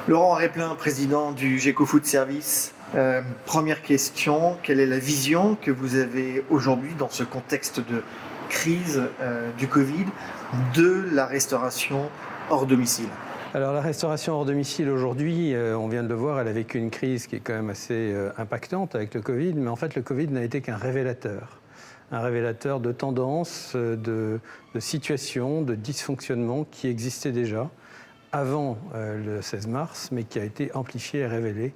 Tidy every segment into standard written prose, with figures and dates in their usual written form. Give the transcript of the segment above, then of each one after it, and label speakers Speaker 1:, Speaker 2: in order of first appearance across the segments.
Speaker 1: Laurent Réplin, président du GECO Food Service. Première question, quelle est la vision que vous avez aujourd'hui dans ce contexte de crise du Covid de la restauration hors domicile?
Speaker 2: Alors la restauration hors domicile aujourd'hui, on vient de le voir, elle a vécu une crise qui est quand même assez impactante avec le Covid, mais en fait le Covid n'a été qu'un révélateur. Un révélateur de tendances, de situations, de dysfonctionnements qui existaient déjà avant le 16 mars, mais qui a été amplifié et révélé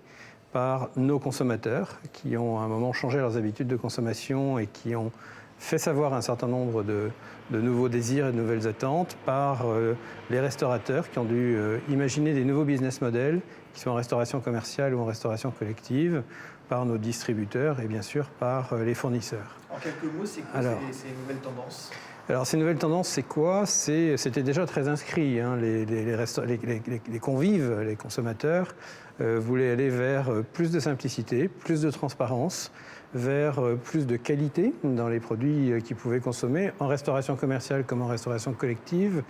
Speaker 2: par nos consommateurs qui ont à un moment changé leurs habitudes de consommation et qui ont fait savoir un certain nombre de nouveaux désirs et de nouvelles attentes par les restaurateurs qui ont dû imaginer des nouveaux business models qui sont en restauration commerciale ou en restauration collective, par nos distributeurs et bien sûr par les fournisseurs.
Speaker 1: En quelques mots, c'est quoi ces nouvelles tendances?
Speaker 2: Alors ces nouvelles tendances, c'est quoi? C'était déjà très inscrit. Hein. Les convives, les consommateurs, voulaient aller vers plus de simplicité, plus de transparence, vers plus de qualité dans les produits qu'ils pouvaient consommer, en restauration commerciale comme en restauration collective.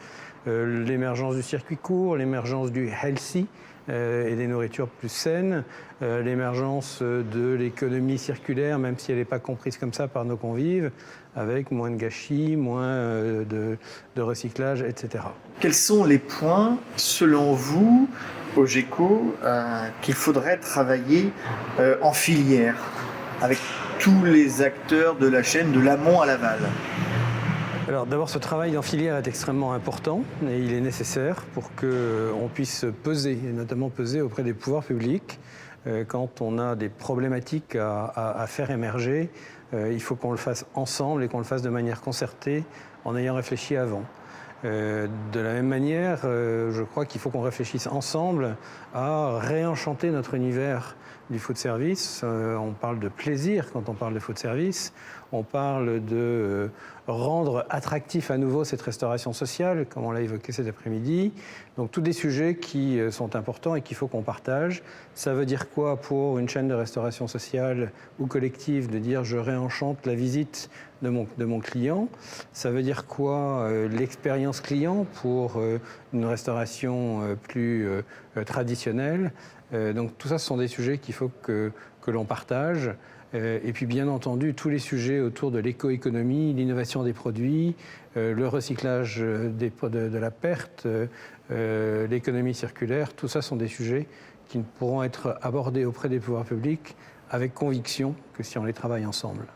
Speaker 2: L'émergence du circuit court, l'émergence du healthy, et des nourritures plus saines, l'émergence de l'économie circulaire, même si elle n'est pas comprise comme ça par nos convives, avec moins de gâchis, moins de recyclage, etc.
Speaker 1: Quels sont les points, selon vous, au GECO, qu'il faudrait travailler en filière, avec tous les acteurs de la chaîne, de l'amont à l'aval?
Speaker 2: Alors d'abord, ce travail en filière est extrêmement important et il est nécessaire pour qu'on puisse peser, et notamment peser auprès des pouvoirs publics. Quand on a des problématiques à faire émerger, il faut qu'on le fasse ensemble et qu'on le fasse de manière concertée en ayant réfléchi avant. De la même manière, je crois qu'il faut qu'on réfléchisse ensemble à réenchanter notre univers du food service. On parle de plaisir quand on parle de food service. On parle de rendre attractif à nouveau cette restauration sociale, comme on l'a évoqué cet après-midi. Donc tous des sujets qui sont importants et qu'il faut qu'on partage. Ça veut dire quoi pour une chaîne de restauration sociale ou collective de dire je réenchante la visite de mon client? Ça veut dire quoi l'expérience client pour une restauration plus traditionnelle? Donc tout ça, ce sont des sujets qu'il faut que l'on partage. Et puis bien entendu, tous les sujets autour de l'éco-économie, l'innovation des produits, le recyclage de la perte, l'économie circulaire, tout ça sont des sujets qui ne pourront être abordés auprès des pouvoirs publics avec conviction que si on les travaille ensemble.